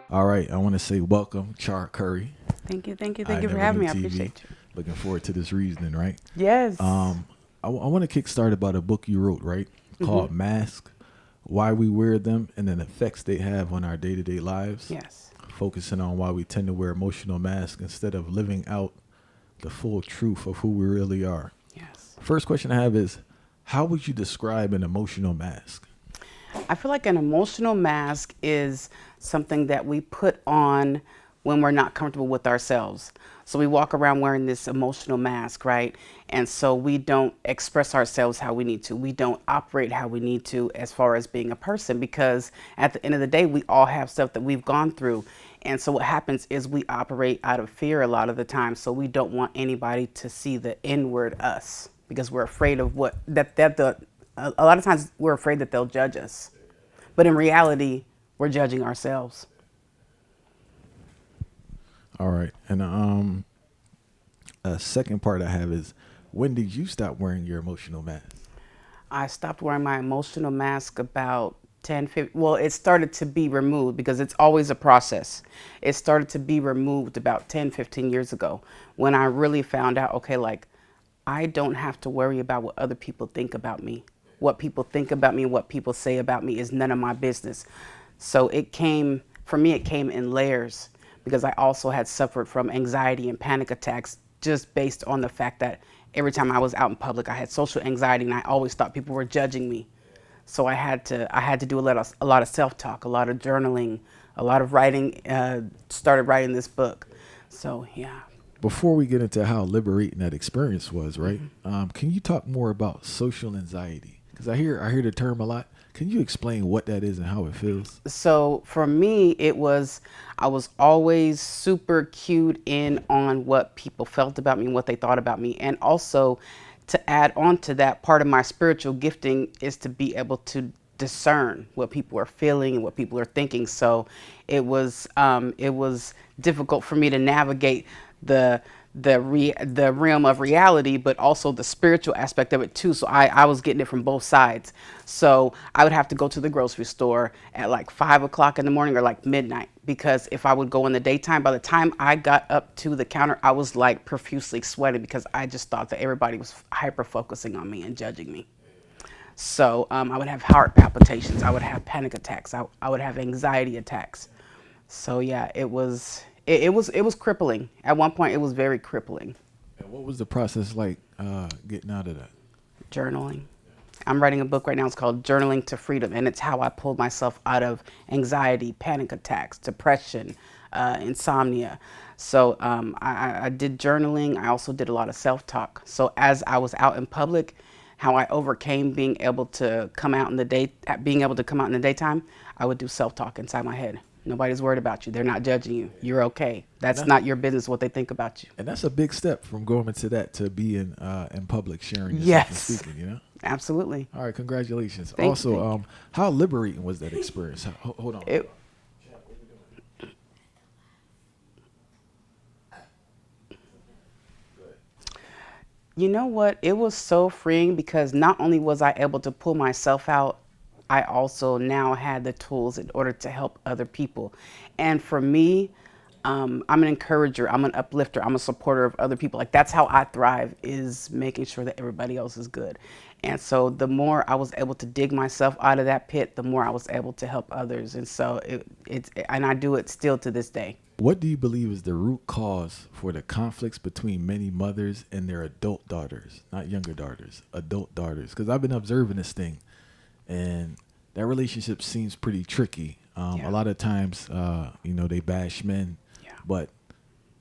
All right, I want to say welcome, Char Curry. Thank you, thank you, I thank you for never having knew me. I TV. appreciate you. Looking forward to this reasoning, right? Yes. I want to kickstart about a book you wrote, right? Mm-hmm. Called Mask, Why We Wear Them and the Effects They Have on Our Day to Day Lives. Yes. Focusing on why we tend to wear emotional masks instead of living out the full truth of who we really are. Yes. First question I have is, how would you describe an emotional mask? I feel like an emotional mask is something that we put on when we're not comfortable with ourselves. So we walk around wearing this emotional mask, right? And so we don't express ourselves how we need to. We don't operate how we need to as far as being a person, because at the end of the day, we all have stuff that we've gone through. And so what happens is we operate out of fear a lot of the time. So we don't want anybody to see the inward us because we're afraid of what that the a lot of times we're afraid that they'll judge us. But in reality, we're judging ourselves. All right. And a second part I have is, when did you stop wearing your emotional mask? I stopped wearing my emotional mask about 10, 15. Well, it started to be removed because it's always a process. It started to be removed about 10, 15 years ago when I really found out, okay, like I don't have to worry about what other people think about me. What people think about me, what people say about me is none of my business. So it came, for me, it came in layers because I also had suffered from anxiety and panic attacks just based on the fact that every time I was out in public, I had social anxiety and I always thought people were judging me. So I had to do a lot of self-talk, a lot of journaling, a lot of writing, started writing this book. So yeah. Before we get into how liberating that experience was, right? Can you talk more about social anxiety? Because I hear the term a lot. Can you explain what that is and how it feels? So for me, I was always super cued in on what people felt about me and what they thought about me. And also to add on to that, part of my spiritual gifting is to be able to discern what people are feeling and what people are thinking. So it was difficult for me to navigate the the realm of reality, but also the spiritual aspect of it too. So I was getting it from both sides. So I would have to go to the grocery store at like 5 o'clock in the morning or like midnight, because if I would go in the daytime, by the time I got up to the counter, I was like profusely sweating because I just thought that everybody was hyper focusing on me and judging me. So I would have heart palpitations. I would have panic attacks. I would have anxiety attacks. So yeah, it was crippling. At one point, it was very crippling. And what was the process like getting out of that? Journaling. I'm writing a book right now. It's called Journaling to Freedom, and it's how I pulled myself out of anxiety, panic attacks, depression, insomnia. So I did journaling. I also did a lot of self-talk. So as I was out in public, how I overcame being able to come out in the day, being able to come out in the daytime, I would do self-talk inside my head. Nobody's worried about you. They're not judging you. You're okay. And That's that not your business what they think about you. and that's a big step from going into that to being in public, sharing yourself and Yes, speaking. You know. absolutely. All right, congratulations. Thank you. Also, Thank you. how liberating was that experience? Hold on. It, You know what? It was so freeing because not only was I able to pull myself out, I also now had the tools in order to help other people. And for me, I'm an encourager, I'm an uplifter, I'm a supporter of other people. Like that's how I thrive, is making sure that everybody else is good. And so the more I was able to dig myself out of that pit, the more I was able to help others. And so and I do it still to this day. What do you believe is the root cause for the conflicts between many mothers and their adult daughters, not younger daughters, adult daughters? Because I've been observing this thing, and that relationship seems pretty tricky. A Yeah. lot of times, they bash men, Yeah. but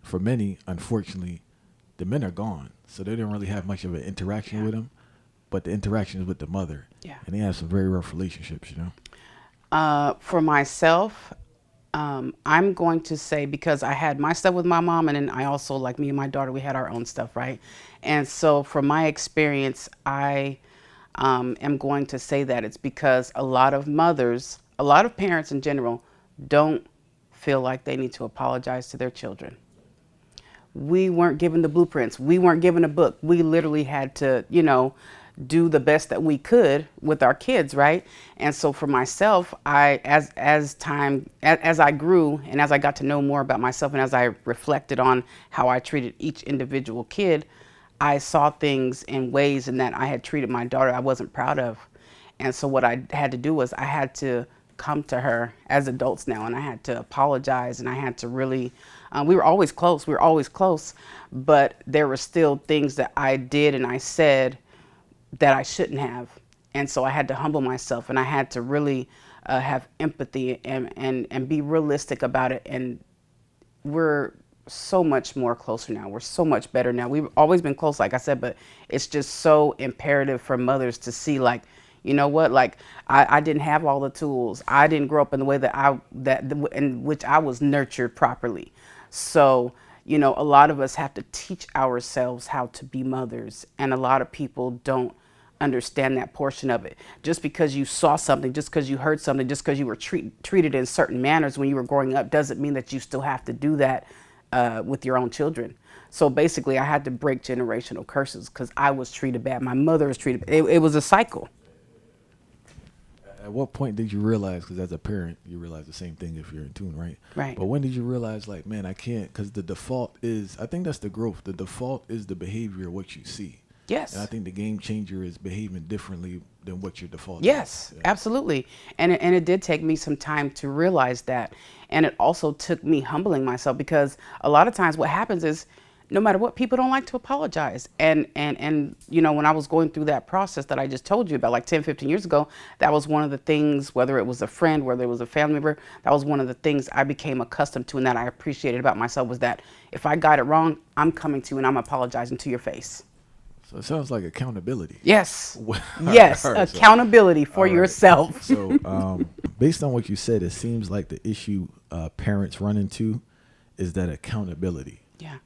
for many, unfortunately, the men are gone, so they don't really have much of an interaction Yeah. with them. But the interaction is with the mother, Yeah. and they have some very rough relationships. For myself, I'm going to say, because I had my stuff with my mom, and then I also, like me and my daughter, we had our own stuff, right? And so, from my experience, I am going to say that it's because a lot of mothers, a lot of parents in general, don't feel like they need to apologize to their children. We weren't given the blueprints. We weren't given a book. We literally had to, do the best that we could with our kids, right? And so for myself, as I grew and as I got to know more about myself and as I reflected on how I treated each individual kid, I saw things in ways in that I had treated my daughter I wasn't proud of. And so what I had to do was I had to come to her as adults now, and I had to apologize, and I had to really, we were always close. We were always close, but there were still things that I did and I said that I shouldn't have. And so I had to humble myself, and I had to really have empathy and be realistic about it. And we're so much more closer now. We're so much better now. We've always been close, like I said, but it's just so imperative for mothers to see, like, you know what, like I didn't have all the tools. I didn't grow up in the way in which I was nurtured properly. So, you know, a lot of us have to teach ourselves how to be mothers, and a lot of people don't understand that portion of it. Just because you saw something, just because you heard something, just because you were treated in certain manners when you were growing up doesn't mean that you still have to do that with your own children. So basically I had to break generational curses because I was treated bad. My mother was treated bad. It was a cycle. At what point did you realize, because as a parent, you realize the same thing if you're in tune, right? Right. But when did you realize, like, man, I can't, because the default is, I think that's the growth. The default is the behavior of what you see. Yes. And I think the game changer is behaving differently than what your default Yes, is. Yeah. absolutely. And it did take me some time to realize that. And it also took me humbling myself, because a lot of times what happens is, no matter what, people don't like to apologize. And you know, when I was going through that process that I just told you about, like 10, 15 years ago, that was one of the things, whether it was a friend, whether it was a family member, that was one of the things I became accustomed to and that I appreciated about myself, was that if I got it wrong, I'm coming to you and I'm apologizing to your face. So it sounds like accountability. Yes. Yes. Right, accountability for yourself. So based on what you said, it seems like the issue parents run into is that accountability. Yeah.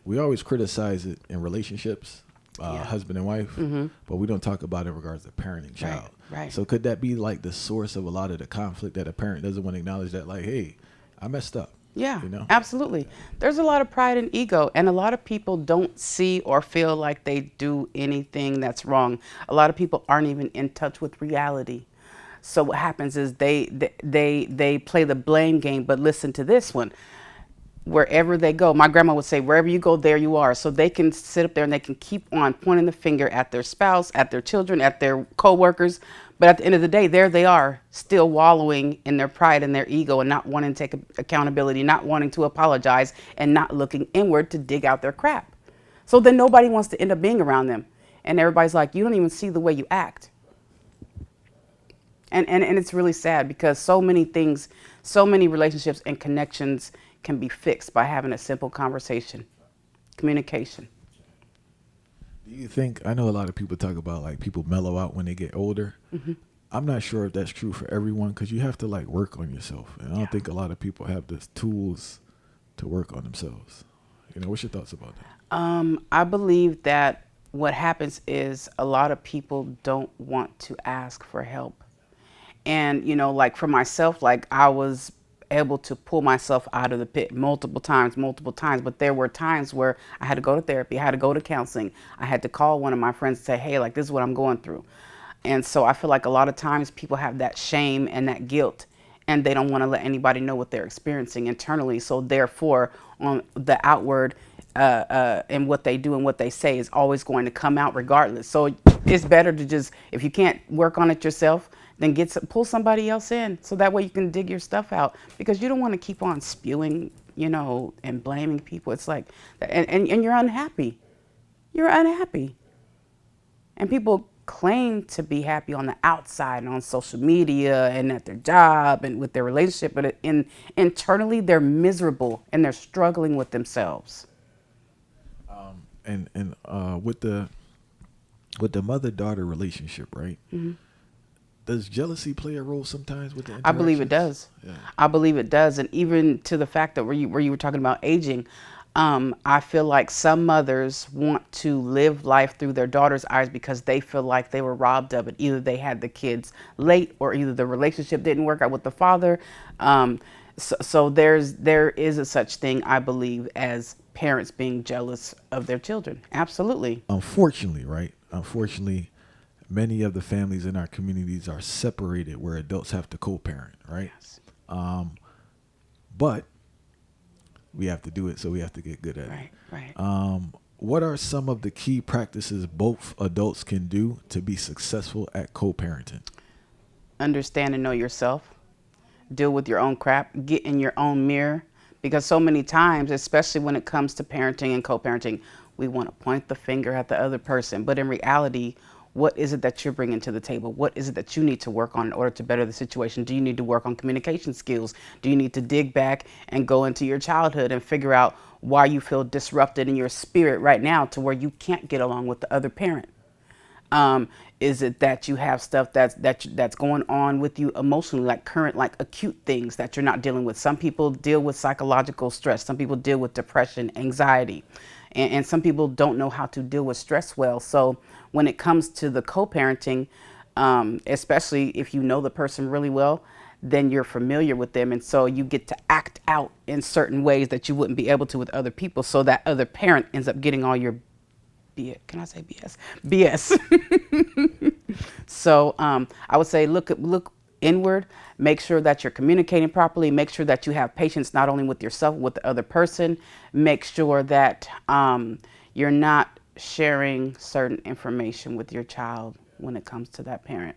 We always criticize it in relationships, Yeah. husband and wife, but we don't talk about it in regards to parenting child. Right. So could that be like the source of a lot of the conflict, that a parent doesn't want to acknowledge that, like, hey, I messed up? Yeah, You know? absolutely. There's a lot of pride and ego, and a lot of people don't see or feel like they do anything that's wrong. A lot of people aren't even in touch with reality. So what happens is they play the blame game. But listen to this one. Wherever they go, my grandma would say, wherever you go, there you are. So they can sit up there and they can keep on pointing the finger at their spouse, at their children, at their coworkers. But at the end of the day, there they are, still wallowing in their pride and their ego and not wanting to take accountability, not wanting to apologize, and not looking inward to dig out their crap. So then nobody wants to end up being around them. And everybody's like, you don't even see the way you act. And it's really sad, because so many things, so many relationships and connections can be fixed by having a simple conversation, communication. Do you think, I know a lot of people talk about like people mellow out when they get older. I'm not sure if that's true for everyone, because you have to like work on yourself. And I don't think a lot of people have the tools to work on themselves. You know, what's your thoughts about that? I believe that what happens is a lot of people don't want to ask for help. And, you know, like for myself, like I was able to pull myself out of the pit multiple times, but there were times where I had to go to therapy, I had to go to counseling, I had to call one of my friends and say, hey, like this is what I'm going through. And so I feel like a lot of times people have that shame and that guilt, and they don't want to let anybody know what they're experiencing internally. So therefore, on the outward and what they do and what they say is always going to come out regardless. So it's better to just, if you can't work on it yourself, then pull somebody else in, so that way you can dig your stuff out, because you don't want to keep on spewing, you know, and blaming people. It's like, and you're unhappy. You're unhappy. And people claim to be happy on the outside and on social media and at their job and with their relationship, but internally they're miserable and they're struggling with themselves. And with the mother-daughter relationship, right? Does jealousy play a role sometimes with the I believe it does. Yeah. I believe it does. And even to the fact that where you were talking about aging, I feel like some mothers want to live life through their daughter's eyes because they feel like they were robbed of it. Either they had the kids late, or either the relationship didn't work out with the father. So there is a such thing, I believe, as parents being jealous of their children. Absolutely. Unfortunately, right? Unfortunately, many of the families in our communities are separated where adults have to co-parent, right? Yes. But we have to do it, so we have to get good at it. Right. Right. What are some of the key practices both adults can do to be successful at co-parenting? Understand and know yourself. Deal with your own crap. Get in your own mirror. Because so many times, especially when it comes to parenting and co-parenting, we want to point the finger at the other person. But in reality, what is it that you're bringing to the table? What is it that you need to work on in order to better the situation? Do you need to work on communication skills? Do you need to dig back and go into your childhood and figure out why you feel disrupted in your spirit right now to where you can't get along with the other parent? Is it that you have stuff that's going on with you emotionally, like current, like acute things that you're not dealing with? Some people deal with psychological stress. Some people deal with depression, anxiety, and some people don't know how to deal with stress well. So when it comes to the co-parenting, especially if you know the person really well, then you're familiar with them. And so you get to act out in certain ways that you wouldn't be able to with other people. So that other parent ends up getting all your can I say BS? BS. So I would say look inward. Make sure that you're communicating properly. Make sure that you have patience not only with yourself, with the other person. Make sure that you're not sharing certain information with your child when it comes to that parent.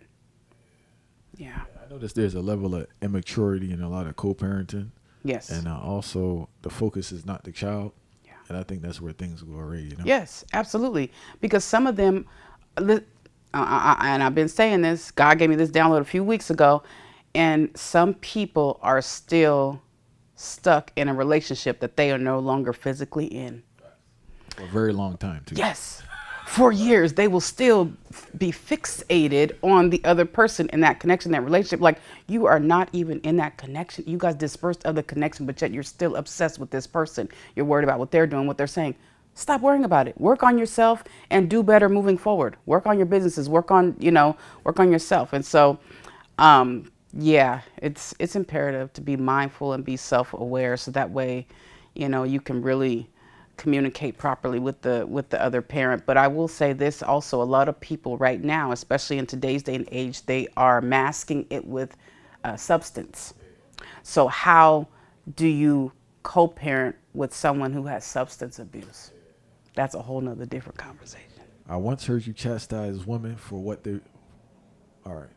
Yeah. I noticed there's a level of immaturity in a lot of co-parenting, Yes. and also the focus is not the child. Yeah. And I think that's where things go awry, you know? Yes, absolutely. Because some of them, and I've been saying this, God gave me this download a few weeks ago, and some people are still stuck in a relationship that they are no longer physically in. For a very long time, too. Yes. For years, they will still be fixated on the other person in that connection, that relationship. Like you are not even in that connection. You guys dispersed of the connection, but yet you're still obsessed with this person. You're worried about what they're doing, what they're saying. Stop worrying about it. Work on yourself and do better moving forward. Work on your businesses. Work on yourself. And so, yeah, it's imperative to be mindful and be self-aware, so that way, you can really communicate properly with the other parent. But I will say this also, a lot of people right now, especially in today's day and age, they are masking it with substance. So how do you co-parent with someone who has substance abuse? That's a whole nother different conversation. I once heard you chastise women for what they... All right.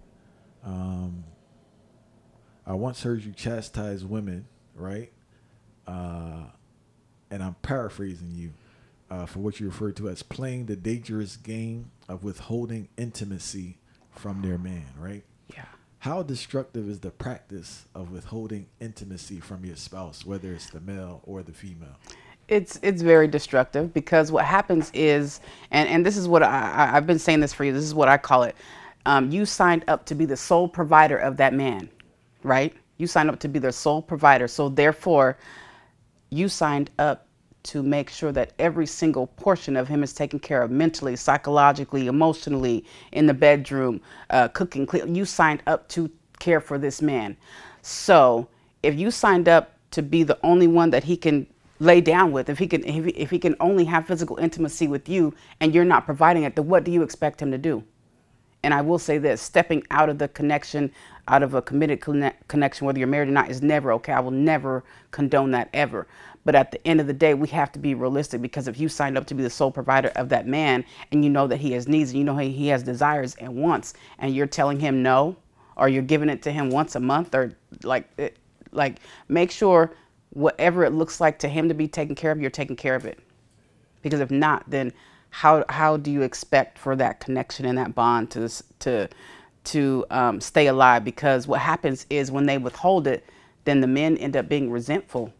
I once heard you chastise women, right? And I'm paraphrasing you, for what you referred to as playing the dangerous game of withholding intimacy from their man, right? Yeah. How destructive is the practice of withholding intimacy from your spouse, whether it's the male or the female? It's very destructive, because what happens is, and this is what I've been saying this for you, this is what I call it. You signed up to be the sole provider of that man, right? You signed up to be their sole provider. So therefore, you signed up to make sure that every single portion of him is taken care of mentally, psychologically, emotionally, in the bedroom, cooking, clean. You signed up to care for this man. So if you signed up to be the only one that he can lay down with, if he can only have physical intimacy with you and you're not providing it, then what do you expect him to do? And I will say this, stepping out of the connection, out of a committed connection, whether you're married or not, is never okay. I will never condone that ever. But at the end of the day, we have to be realistic, because if you signed up to be the sole provider of that man and you know that he has needs and you know he has desires and wants, and you're telling him no, or you're giving it to him once a month, or make sure whatever it looks like to him to be taken care of, you're taking care of it. Because if not, then how do you expect for that connection and that bond to stay alive? Because what happens is when they withhold it, then the men end up being resentful.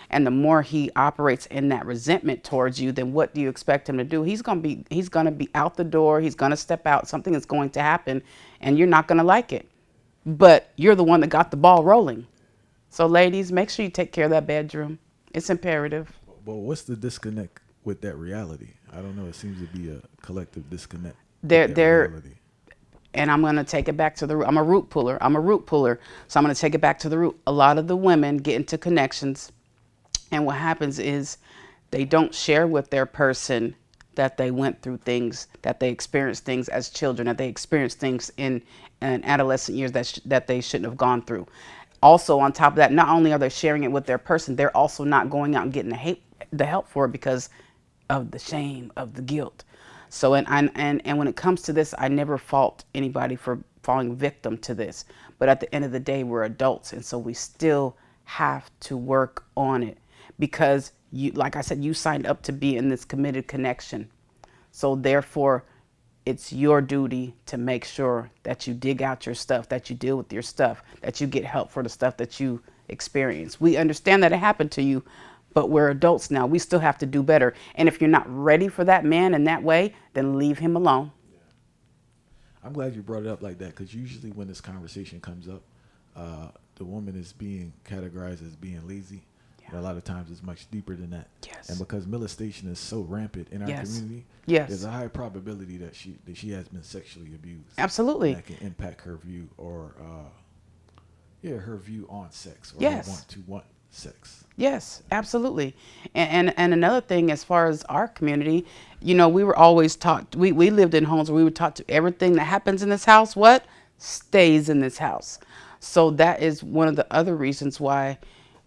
And the more he operates in that resentment towards you, then what do you expect him to do? He's gonna be out the door. He's gonna step out. Something is going to happen, and you're not gonna like it. But you're the one that got the ball rolling. So ladies, make sure you take care of that bedroom. It's imperative. But what's the disconnect with that reality? I don't know. It seems to be a collective disconnect. There, with that reality. and I'm going to take it back to the root. I'm a root puller. I'm a root puller. So I'm going to take it back to the root. A lot of the women get into connections, and what happens is they don't share with their person that they went through things, that they experienced things as children, that they experienced things in adolescent years that they shouldn't have gone through. Also, on top of that, not only are they sharing it with their person, they're also not going out and getting the help for it because of the shame, of the guilt. So, and when it comes to this, I never fault anybody for falling victim to this. But at the end of the day, we're adults, and so we still have to work on it because you, like I said, you signed up to be in this committed connection. So therefore, it's your duty to make sure that you dig out your stuff, that you deal with your stuff, that you get help for the stuff that you experience. We understand that it happened to you, but we're adults now. We still have to do better. And if you're not ready for that man in that way, then leave him alone. I'm glad you brought it up like that, because usually when this conversation comes up, the woman is being categorized as being lazy. Yeah. But a lot of times it's much deeper than that. Yes. And because molestation is so rampant in our community, yes, there's a high probability that she has been sexually abused. Absolutely. And that can impact her view or her view on sex, or yes, want sex. Yes, absolutely. And another thing, as far as our community, you know, we were always taught, we lived in homes where we were taught to everything that happens in this house, what stays in this house. So that is one of the other reasons why,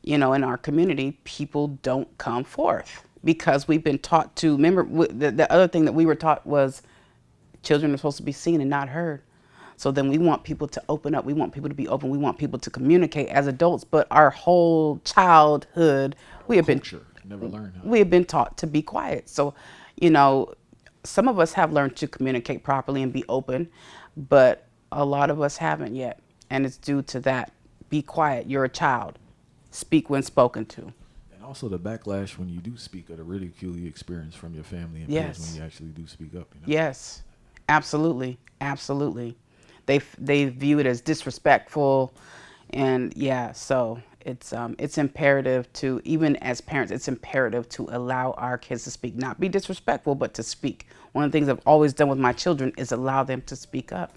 you know, in our community, people don't come forth, because we've been taught to, remember, the other thing that we were taught was children are supposed to be seen and not heard. So then we want people to open up. We want people to be open. We want people to communicate as adults. But our whole childhood, we have been taught to be quiet. So, you know, some of us have learned to communicate properly and be open, but a lot of us haven't yet. And it's due to that. Be quiet. You're a child. Speak when spoken to. And also the backlash when you do speak, or the ridicule you experience from your family and yes, peers when you actually do speak up. You know? Yes, absolutely. Absolutely. They view it as disrespectful, and yeah, so it's imperative to, even as parents, it's imperative to allow our kids to speak, not be disrespectful, but to speak. One of the things I've always done with my children is allow them to speak up,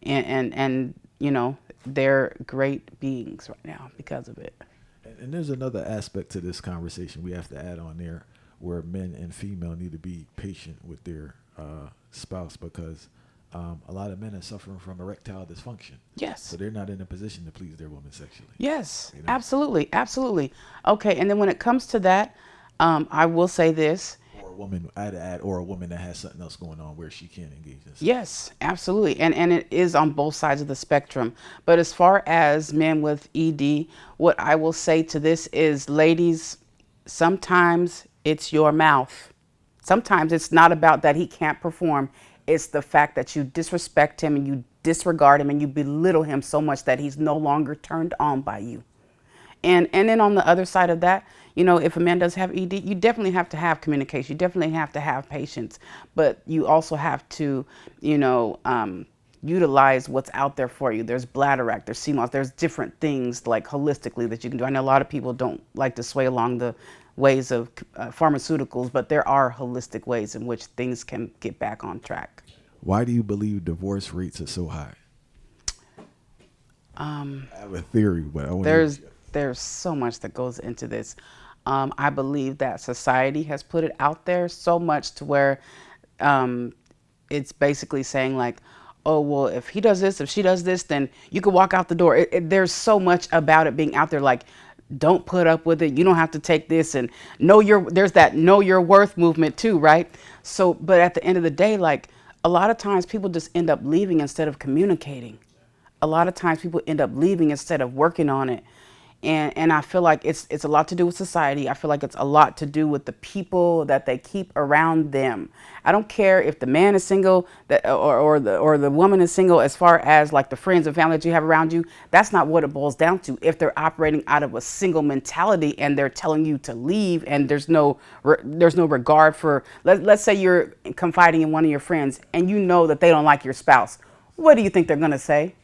and you know, they're great beings right now because of it. And there's another aspect to this conversation we have to add on there, where men and female need to be patient with their spouse, because a lot of men are suffering from erectile dysfunction. Yes. So they're not in a position to please their woman sexually. Yes, you know? Absolutely, absolutely. Okay, and then when it comes to that, I will say this. Or a woman, I'd add, or a woman that has something else going on where she can't engage in sex. Yes, absolutely. And it is on both sides of the spectrum. But as far as men with ED, what I will say to this is, ladies, sometimes it's your mouth. Sometimes it's not about that he can't perform. It's the fact that you disrespect him and you disregard him and you belittle him so much that he's no longer turned on by you. And then on the other side of that, you know, if a man does have ED, you definitely have to have communication. You definitely have to have patience. But you also have to, you know, utilize what's out there for you. There's bladder there's CMOS, there's different things like holistically that you can do. I know a lot of people don't like to sway along the ways of pharmaceuticals, but there are holistic ways in which things can get back on track. Why do you believe divorce rates are so high? I have a theory, but I want there's so much that goes into this. I believe that society has put it out there so much to where it's basically saying like, oh, well, if he does this, if she does this, then you can walk out the door. There's so much about it being out there, like, don't put up with it. You don't have to take this, and there's that know your worth movement too, right? So, but at the end of the day, like, a lot of times people just end up leaving instead of communicating. A lot of times people end up leaving instead of working on it. And I feel like it's a lot to do with society. I feel like it's a lot to do with the people that they keep around them. I don't care if the man is single or the woman is single, as far as like the friends and family that you have around you. That's not what it boils down to. If they're operating out of a single mentality and they're telling you to leave, and there's no regard for, let's say you're confiding in one of your friends and you know that they don't like your spouse. What do you think they're going to say?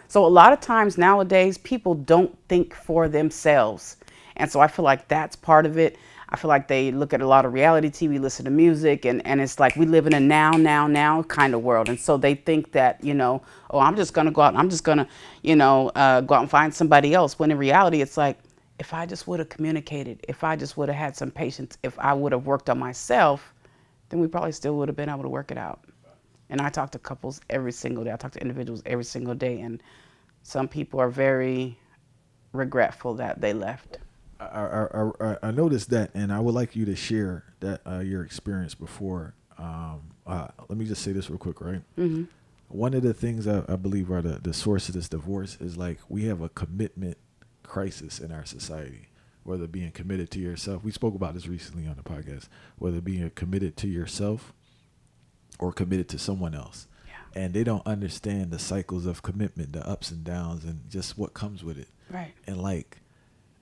So a lot of times nowadays, people don't think for themselves. And so I feel like that's part of it. I feel like they look at a lot of reality TV, listen to music, and it's like we live in a now kind of world. And so they think that, oh, I'm just going to go out and I'm just going to, go out and find somebody else. When in reality, it's like, if I just would have communicated, if I just would have had some patience, if I would have worked on myself, then we probably still would have been able to work it out. And I talk to couples every single day. I talk to individuals every single day. And some people are very regretful that they left. I noticed that, and I would like you to share that your experience before. Let me just say this real quick, right? Mm-hmm. One of the things I believe are the source of this divorce is like we have a commitment crisis in our society, whether being committed to yourself. We spoke about this recently on the podcast, whether being committed to yourself or committed to someone else. Yeah. And they don't understand the cycles of commitment, the ups and downs, and just what comes with it. Right. And like,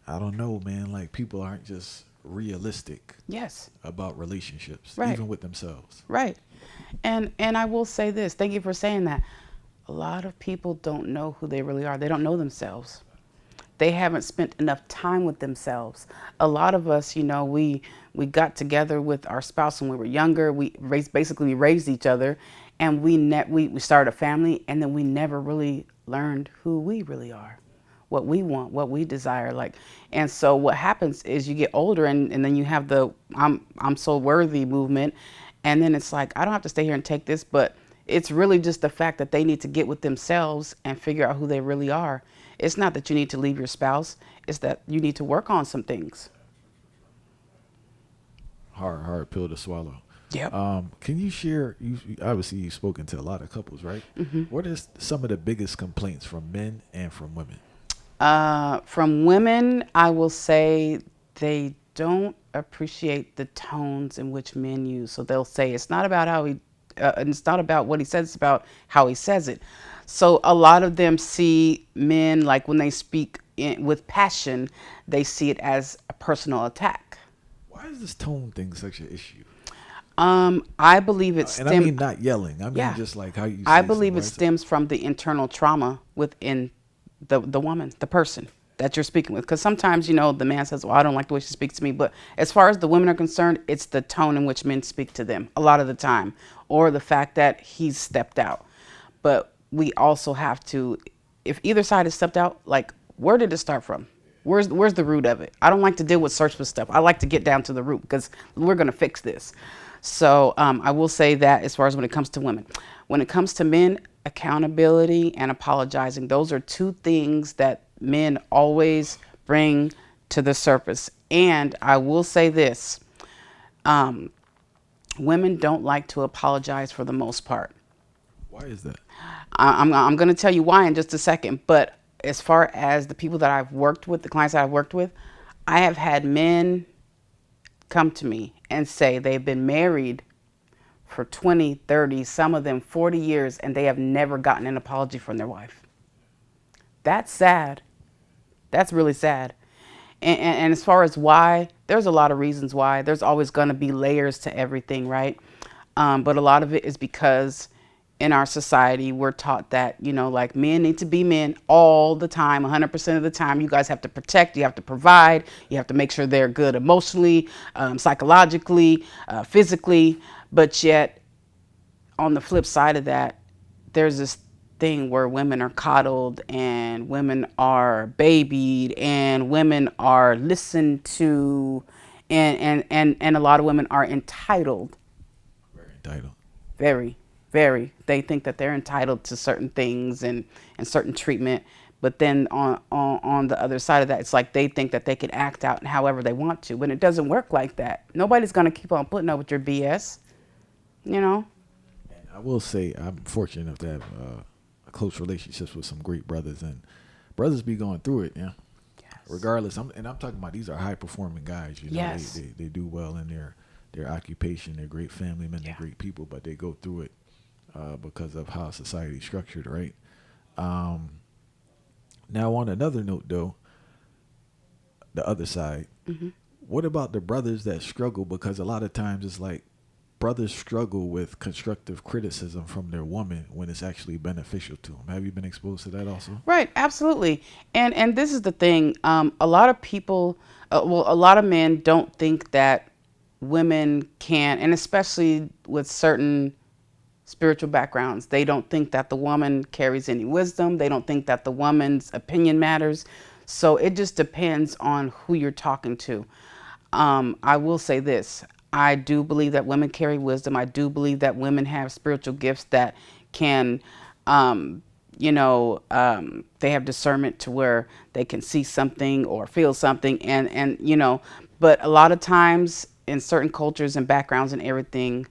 I don't know, man, like people aren't just realistic Yes. about relationships, Right. even with themselves. Right. And I will say this, thank you for saying that. A lot of people don't know who they really are. They don't know themselves. They haven't spent enough time with themselves. A lot of us, we got together with our spouse when we were younger. We raised each other, and we started a family, and then we never really learned who we really are, what we want, what we desire. And so what happens is you get older, and then you have the I'm so worthy movement, and then it's like, I don't have to stay here and take this, but it's really just the fact that they need to get with themselves and figure out who they really are. It's not that you need to leave your spouse. It's that you need to work on some things. Hard pill to swallow. Yep. Can you share, obviously you've spoken to a lot of couples, right? Mm-hmm. What is some of the biggest complaints from men and from women? From women, I will say they don't appreciate the tones in which men use. So they'll say it's not about it's not about what he says, it's about how he says it. So a lot of them see men, like when they speak with passion, they see it as a personal attack. Why is this tone thing such an issue? I believe it And I mean not yelling. I mean just like how you say I believe it something. stems from the internal trauma within the woman, the person that you're speaking with. Because sometimes, the man says, well, I don't like the way she speaks to me. But as far as the women are concerned, it's the tone in which men speak to them a lot of the time, or the fact that he's stepped out. But we also have to, if either side has stepped out, like, where did it start from? Where's the root of it? I don't like to deal with surface stuff. I like to get down to the root because we're going to fix this. So I will say that as far as when it comes to women. When it comes to men, accountability and apologizing, those are two things that men always bring to the surface. And I will say this, women don't like to apologize for the most part. Why is that? I'm going to tell you why in just a second. But as far as the people that I've worked with, the clients that I've worked with, I have had men come to me and say they've been married for 20, 30, some of them 40 years, and they have never gotten an apology from their wife. That's sad. That's really sad. And as far as why, there's a lot of reasons why. There's always going to be layers to everything, right? But a lot of it is because in our society, we're taught that, like men need to be men all the time, 100% of the time. You guys have to protect, you have to provide, you have to make sure they're good emotionally, psychologically, physically. But yet, on the flip side of that, there's this thing where women are coddled and women are babied and women are listened to and a lot of women are entitled. Very entitled. Very. Very. They think that they're entitled to certain things and certain treatment. But then on the other side of that, it's like they think that they can act out however they want to. But it doesn't work like that. Nobody's going to keep on putting up with your BS. And I will say I'm fortunate enough to have close relationships with some great brothers. And brothers be going through it, yeah. Yes. Regardless, I'm talking about these are high-performing guys. Yes. They do well in their occupation. They're great family men. They're great people, but they go through it. Because of how society's structured, right? Now, on another note, though, the other side, what about the brothers that struggle? Because a lot of times it's like brothers struggle with constructive criticism from their woman when it's actually beneficial to them. Have you been exposed to that also? Right, absolutely. And this is the thing. A lot of people, Well, a lot of men don't think that women can, and especially with certain spiritual backgrounds, they don't think that the woman carries any wisdom. They don't think that the woman's opinion matters. So it just depends on who you're talking to. I will say this. I do believe that women carry wisdom. I do believe that women have spiritual gifts that can, they have discernment to where they can see something or feel something. But a lot of times in certain cultures and backgrounds and everything,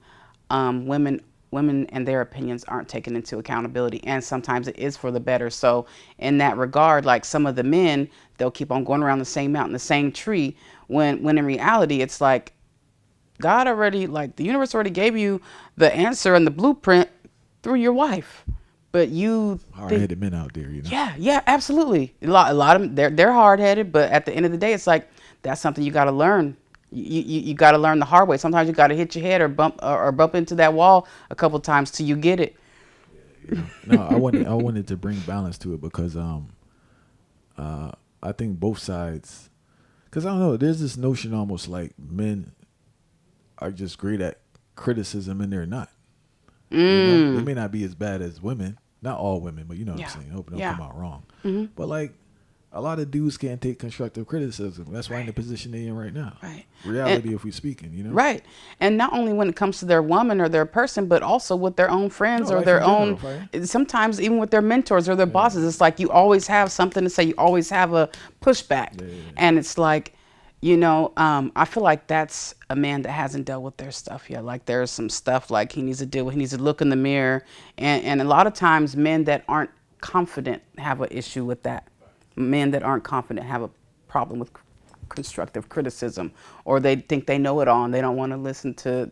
women and their opinions aren't taken into accountability, and sometimes it is for the better. So in that regard, like some of the men, they'll keep on going around the same mountain, the same tree, when in reality it's like God already, like the universe already gave you the answer and the blueprint through your wife. But you Hard-headed men out there, you know. yeah, absolutely. A lot of them, they're hard-headed, but at the end of the day, it's like that's something you got to learn. You got to learn the hard way. Sometimes you got to hit your head or bump into that wall a couple times till you get it. No, I wanted to bring balance to it because I think both sides, because I don't know, there's this notion almost like men are just great at criticism and they're not. You know, they may not be as bad as women, not all women, but you know what I'm saying. Hope it don't come out wrong. But like a lot of dudes can't take constructive criticism. That's why in the position they're in right now. Right. Reality, if we're speaking, you know. Right. And not only when it comes to their woman or their person, but also with their own friends or their own, sometimes even with their mentors or their bosses. It's like you always have something to say. You always have a pushback. And it's like, I feel like that's a man that hasn't dealt with their stuff yet. Like there's some stuff like he needs to deal with. He needs to look in the mirror. And a lot of times men that aren't confident have an issue with that. Men that aren't confident have a problem with constructive criticism, or they think they know it all and they don't want to listen to,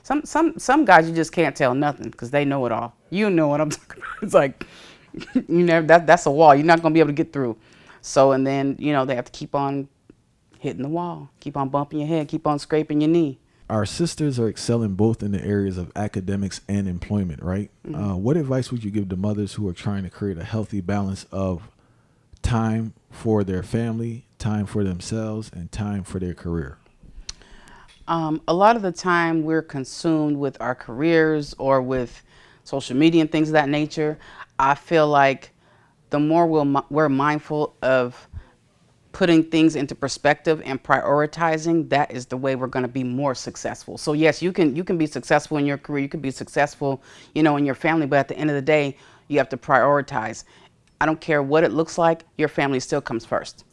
some guys you just can't tell nothing because they know it all. You know what I'm talking about. It's like, that's a wall. You're not going to be able to get through. So, and then, they have to keep on hitting the wall, keep on bumping your head, keep on scraping your knee. Our sisters are excelling both in the areas of academics and employment, right? What advice would you give to mothers who are trying to create a healthy balance of time for their family, time for themselves, and time for their career? A lot of the time we're consumed with our careers or with social media and things of that nature. I feel like the more we're mindful of putting things into perspective and prioritizing, that is the way we're going to be more successful. So yes, you can be successful in your career, you can be successful, in your family, but at the end of the day, you have to prioritize. I don't care what it looks like, your family still comes first.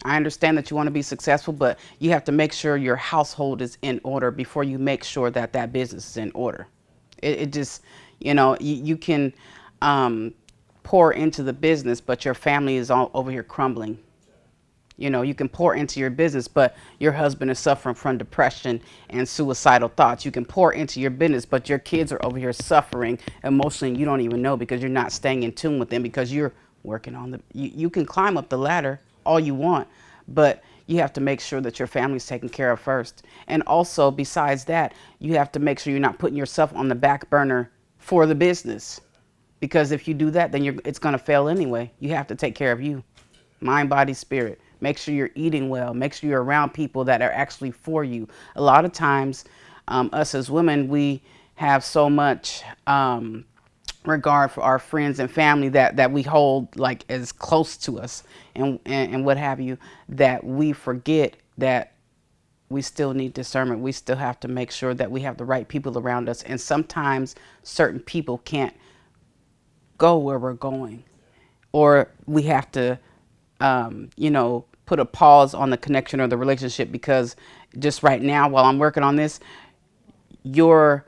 I understand that you want to be successful, but you have to make sure your household is in order before you make sure that that business is in order. It just, you can pour into the business, but your family is all over here crumbling. You can pour into your business, but your husband is suffering from depression and suicidal thoughts. You can pour into your business, but your kids are over here suffering emotionally and you don't even know because you're not staying in tune with them because you're working on you can climb up the ladder all you want, but you have to make sure that your family's taken care of first. And also, besides that, you have to make sure you're not putting yourself on the back burner for the business, because if you do that, then it's going to fail anyway. You have to take care of you, mind, body, spirit. Make sure you're eating well. Make sure you're around people that are actually for you. A lot of times, us as women, we have so much regard for our friends and family that we hold like as close to us and what have you, that we forget that we still need discernment. We still have to make sure that we have the right people around us. And sometimes certain people can't go where we're going, or we have to, put a pause on the connection or the relationship because just right now, while I'm working on this, your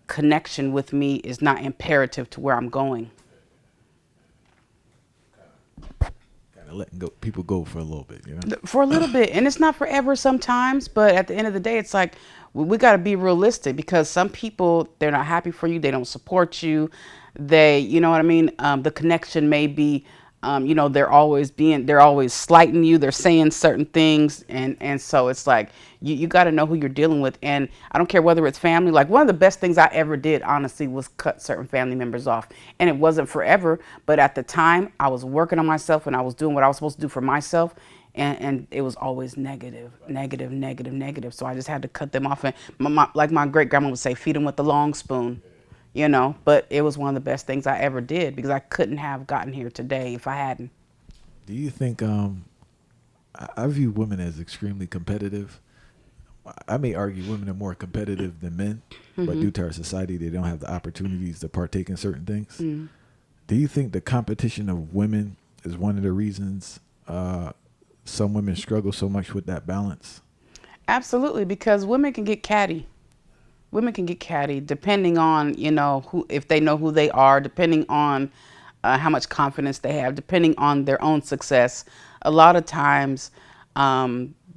connection with me is not imperative to where I'm going. Kind of letting people go for a little bit, For a little bit, and it's not forever sometimes, but at the end of the day, it's like we got to be realistic, because some people, they're not happy for you, they don't support you, you know what I mean? The connection may be, they're always slighting you. They're saying certain things. And so it's like, you got to know who you're dealing with. And I don't care whether it's family. Like, one of the best things I ever did, honestly, was cut certain family members off. And it wasn't forever. But at the time, I was working on myself and I was doing what I was supposed to do for myself. and it was always negative, negative, negative, negative. So I just had to cut them off. And like my great grandma would say, feed them with the long spoon, you know. But it was one of the best things I ever did because I couldn't have gotten here today if I hadn't. Do you think I view women as extremely competitive. I may argue women are more competitive than men, but due to our society, they don't have the opportunities to partake in certain things. Do you think the competition of women is one of the reasons some women struggle so much with that balance? Absolutely, because women can get catty. Women can get catty depending on, you know, who, if they know who they are, depending on how much confidence they have, depending on their own success. A lot of times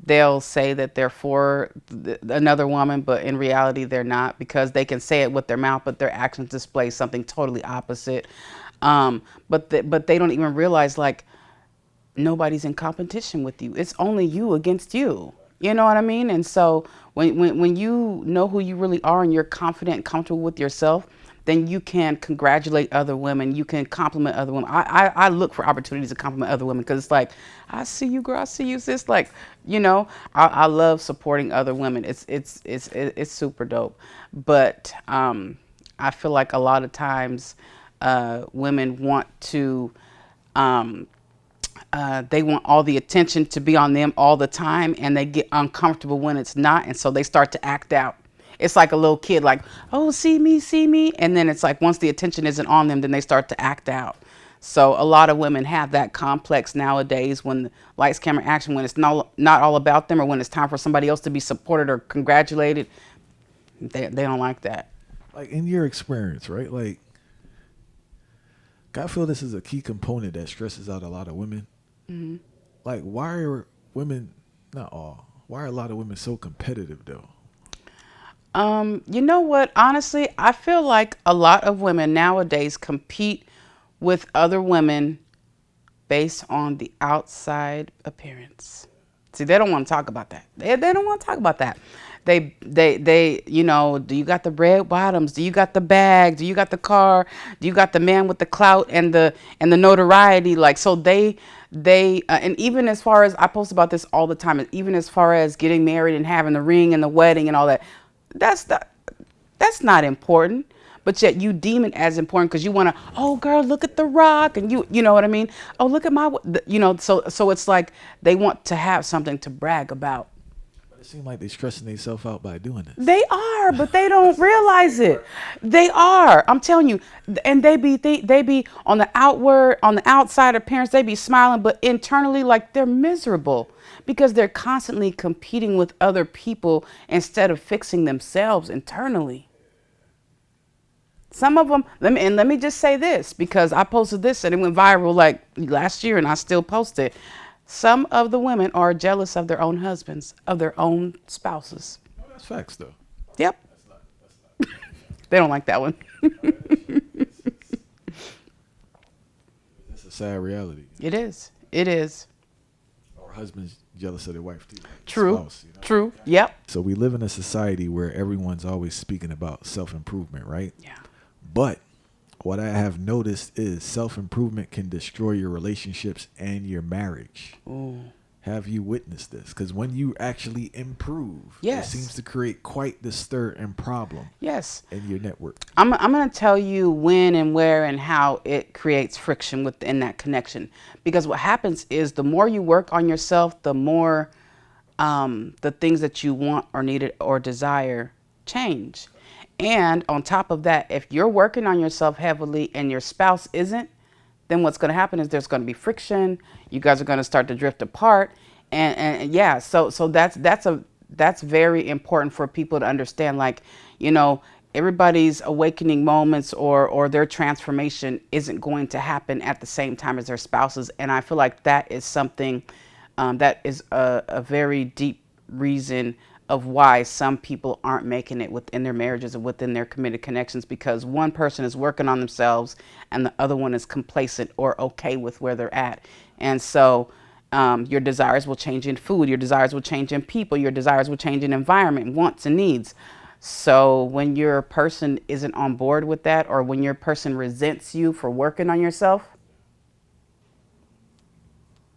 they'll say that they're for another woman, but in reality they're not, because they can say it with their mouth, but their actions display something totally opposite. But they don't even realize, like, nobody's in competition with you. It's only you against you. You know what I mean? And so when you know who you really are and you're confident and comfortable with yourself, then you can congratulate other women. You can compliment other women. I look for opportunities to compliment other women because it's like, I see you, girl. I see you, sis. Like, you know, I love supporting other women. It's super dope. But I feel like a lot of times women want to they want all the attention to be on them all the time, and they get uncomfortable when it's not, and so they start to act out. It's like a little kid, like, oh, see me, and then it's like once the attention isn't on them, then they start to act out. So a lot of women have that complex nowadays when the lights, camera, action, when it's not all about them, or when it's time for somebody else to be supported or congratulated, they don't like that. Like, in your experience, right? Like, I feel this is a key component that stresses out a lot of women. Like, why are women, not all, why are a lot of women so competitive though? You know what? Honestly, I feel like a lot of women nowadays compete with other women based on the outside appearance. See, they don't want to talk about that. They don't want to talk about that. They, you know, do you got the red bottoms? Do you got the bag? Do you got the car? Do you got the man with the clout and the notoriety? Like, so and even as far as, I post about this all the time, even as far as getting married and having the ring and the wedding and all that, that's not important. But yet you deem it as important because you want to, oh girl, look at the rock, and you know what I mean? Oh, look at my, you know, so it's like they want to have something to brag about. But it seems like they're stressing themselves out by doing this. They are, but they don't realize it. They are. I'm telling you, and they be on the outside appearance, they be smiling, but internally, like, they're miserable because they're constantly competing with other people instead of fixing themselves internally. Some of them, let me just say this, because I posted this and it went viral like last year and I still post it. Some of the women are jealous of their own husbands, of their own spouses. Oh, that's facts though. Yep. That's not. They don't like that one. That's a sad reality. It is. It is. Or husbands jealous of their wife too. True. Spouse, you know? True. Yep. So we live in a society where everyone's always speaking about self-improvement, right? Yeah. But what I have noticed is self-improvement can destroy your relationships and your marriage. Ooh. Have you witnessed this? Because when you actually improve, Yes. it seems to create quite the stir and problem Yes. in your network. I'm going to tell you when and where and how it creates friction within that connection. Because what happens is the more you work on yourself, the more the things that you want or need or desire change. And on top of that, if you're working on yourself heavily and your spouse isn't, then what's going to happen is there's going to be friction. You guys are going to start to drift apart. And yeah, so that's very important for people to understand. Like, you know, everybody's awakening moments or their transformation isn't going to happen at the same time as their spouses. And I feel like that is something that is a very deep reason of why some people aren't making it within their marriages and within their committed connections, because one person is working on themselves and the other one is complacent or okay with where they're at. And so your desires will change in food, your desires will change in people, your desires will change in environment, wants and needs. So when your person isn't on board with that, or when your person resents you for working on yourself,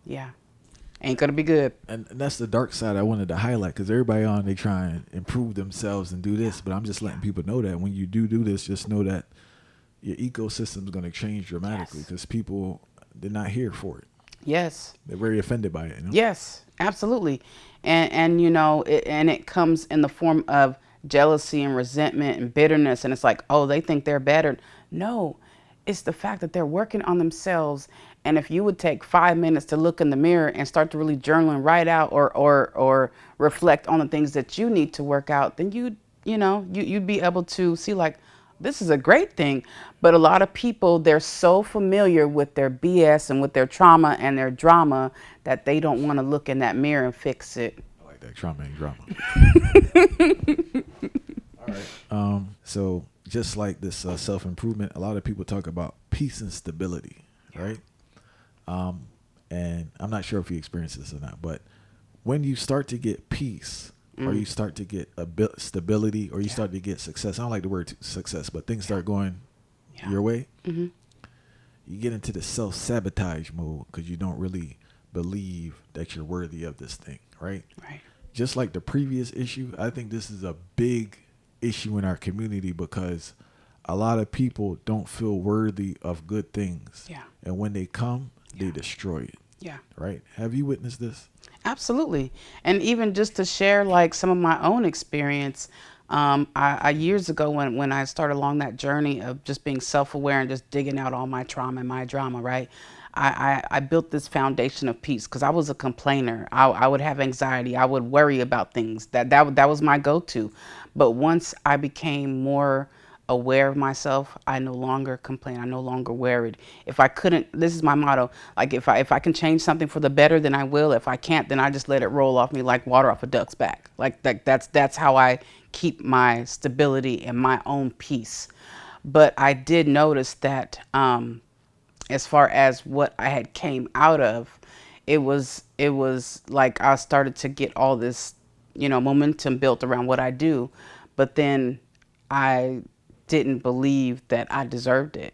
yeah. Ain't gonna be good. And that's the dark side I wanted to highlight, because everybody on, they try and improve themselves and do this, but I'm just letting people know that when you do this, just know that your ecosystem is going to change dramatically, Yes. because people, they're not here for it. Yes. They're very offended by it. You know? Yes, absolutely. And you know, it comes in the form of jealousy and resentment and bitterness, and it's like, oh, they think they're better. No, it's the fact that they're working on themselves. And if you would take 5 minutes to look in the mirror and start to really journal and write out, or reflect on the things that you need to work out, then you'd be able to see, like, this is a great thing. But a lot of people, they're so familiar with their BS and with their trauma and their drama that they don't want to look in that mirror and fix it. I like that, trauma and drama. All right. So just like this self-improvement, a lot of people talk about peace and stability, right? And I'm not sure if you experience this or not, but when you start to get peace, or you start to get stability, or you start to get success, I don't like the word success, but things start going your way, you get into the self-sabotage mode, because you don't really believe that you're worthy of this thing, right? Right. Just like the previous issue, I think this is a big issue in our community, because a lot of people don't feel worthy of good things. Yeah. And when they come, they destroy it. Yeah. Right? Have you witnessed this? Absolutely. And even just to share, like, some of my own experience, I years ago, when I started along that journey of just being self-aware and just digging out all my trauma and my drama, right? I built this foundation of peace, because I was a complainer. I would have anxiety. I would worry about things. That was my go-to. But once I became more aware of myself, I no longer complain. I no longer worried. If I couldn't, this is my motto. Like, if I can change something for the better, then I will. If I can't, then I just let it roll off me like water off a duck's back. Like that's how I keep my stability and my own peace. But I did notice that, as far as what I had came out of, it was like I started to get all this, momentum built around what I do, but then I didn't believe that I deserved it,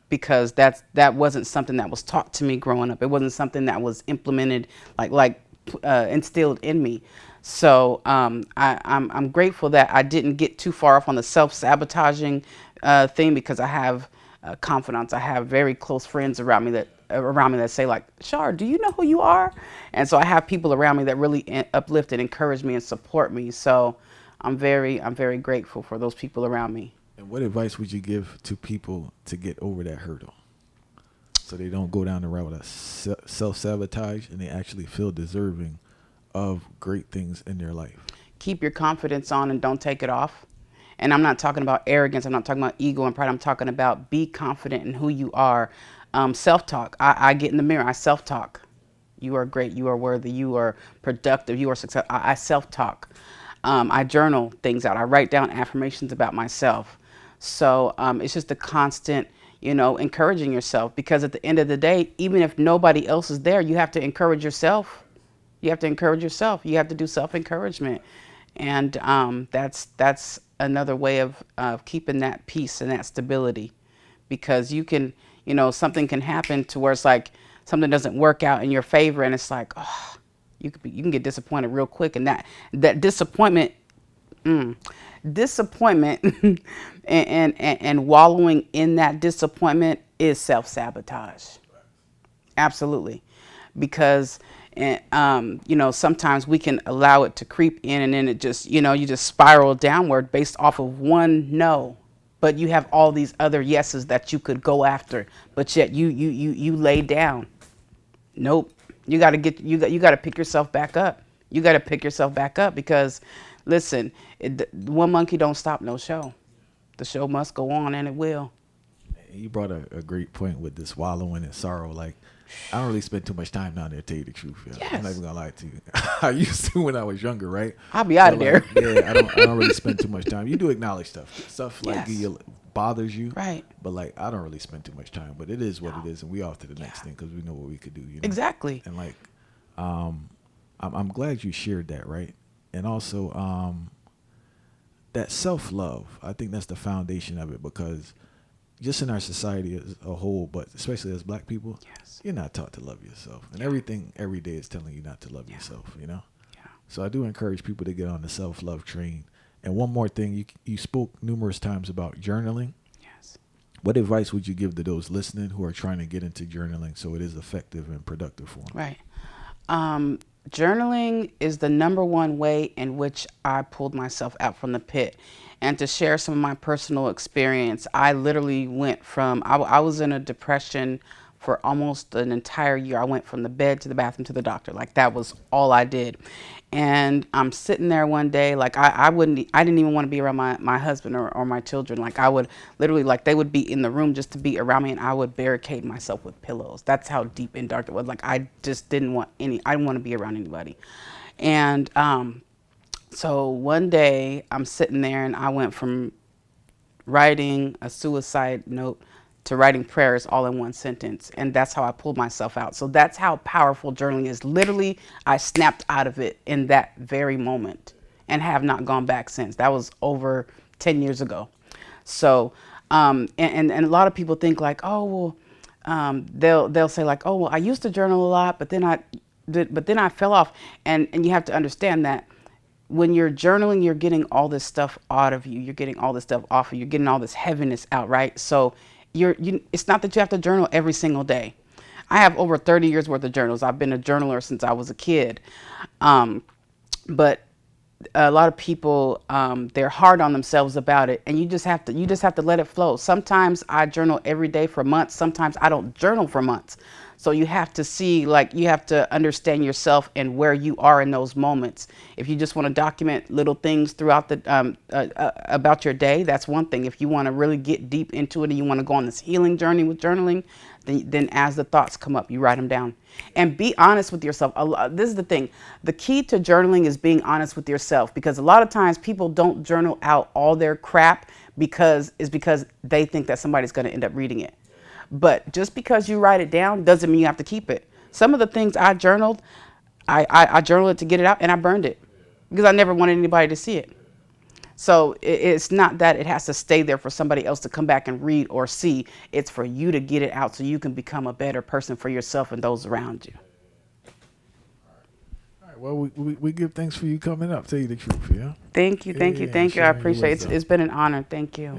because that wasn't something that was taught to me growing up. It wasn't something that was implemented, instilled in me. So I'm grateful that I didn't get too far off on the self-sabotaging thing, because I have confidants. I have very close friends around me that say, like, Char, do you know who you are? And so I have people around me that really uplift and encourage me and support me. So I'm very grateful for those people around me. And what advice would you give to people to get over that hurdle, so they don't go down the route of self-sabotage, and they actually feel deserving of great things in their life? Keep your confidence on and don't take it off. And I'm not talking about arrogance. I'm not talking about ego and pride. I'm talking about be confident in who you are. Self-talk. I get in the mirror. I self-talk. You are great. You are worthy. You are productive. You are successful. I self-talk. I journal things out. I write down affirmations about myself. So it's just a constant, encouraging yourself, because at the end of the day, even if nobody else is there, you have to encourage yourself. You have to encourage yourself. You have to do self-encouragement. And that's another way of keeping that peace and that stability, because you can, something can happen to where it's like something doesn't work out in your favor, and it's like, oh, you can get disappointed real quick, and that disappointment and wallowing in that disappointment is self-sabotage. Absolutely. Because sometimes we can allow it to creep in, and then it just, you just spiral downward based off of one no. But you have all these other yeses that you could go after, but yet you lay down. Nope. You got to pick yourself back up. You got to pick yourself back up, because listen, one monkey don't stop no show. The show must go on, and it will. You brought a great point with this wallowing in sorrow. Like, I don't really spend too much time down there, to tell you the truth. Yeah. Yes. I'm not even gonna lie to you. I used to when I was younger, right? I'll be out of there. Yeah, I don't really spend too much time. You do acknowledge stuff like Yes. bothers you, Right. But like, I don't really spend too much time. But it is what it is, and we off to the next thing, because we know what we could do. Exactly. And like, I'm glad you shared that, right? And also, that self-love, I think that's the foundation of it, because just in our society as a whole, but especially as black people, Yes. you're not taught to love yourself. And Yeah. everything every day is telling you not to love Yeah. yourself, Yeah. So I do encourage people to get on the self-love train. And one more thing, you spoke numerous times about journaling. Yes. What advice would you give to those listening who are trying to get into journaling so it is effective and productive for them? Right. Um, Journaling is the number one way in which I pulled myself out from the pit. And to share some of my personal experience, I literally went from, I was in a depression for almost an entire year. I went from the bed to the bathroom to the doctor. Like that was all I did. And I'm sitting there one day, like I didn't even want to be around my husband or my children. Like I would literally, like they would be in the room just to be around me, and I would barricade myself with pillows. That's how deep and dark it was. Like I just didn't want I didn't want to be around anybody. And so one day I'm sitting there and I went from writing a suicide note to writing prayers all in one sentence. And that's how I pulled myself out. So that's how powerful journaling is. Literally, I snapped out of it in that very moment and have not gone back since. That was over 10 years ago. So, and a lot of people think like, oh, well, they'll say like, oh, well, I used to journal a lot, but then I fell off. And you have to understand that when you're journaling, you're getting all this stuff out of you. You're getting all this stuff off of you. You're getting all this heaviness out, right? So it's not that you have to journal every single day. I have over 30 years worth of journals. I've been a journaler since I was a kid. But a lot of people, they're hard on themselves about it, and you just have to let it flow. Sometimes I journal every day for months. Sometimes I don't journal for months. So you have to see, like, you have to understand yourself and where you are in those moments. If you just want to document little things throughout the about your day, that's one thing. If you want to really get deep into it and you want to go on this healing journey with journaling, then as the thoughts come up, you write them down. And be honest with yourself. This is the thing. The key to journaling is being honest with yourself, because a lot of times people don't journal out all their crap because they think that somebody's going to end up reading it. But just because you write it down doesn't mean you have to keep it. Some of the things I journaled, I journaled it to get it out, and I burned it because I never wanted anybody to see it. So it's not that it has to stay there for somebody else to come back and read or see. It's for you to get it out so you can become a better person for yourself and those around you. All right. Well, we give thanks for you coming up. Tell you the truth, yeah. Thank you. I appreciate it. It's been an honor. Thank you.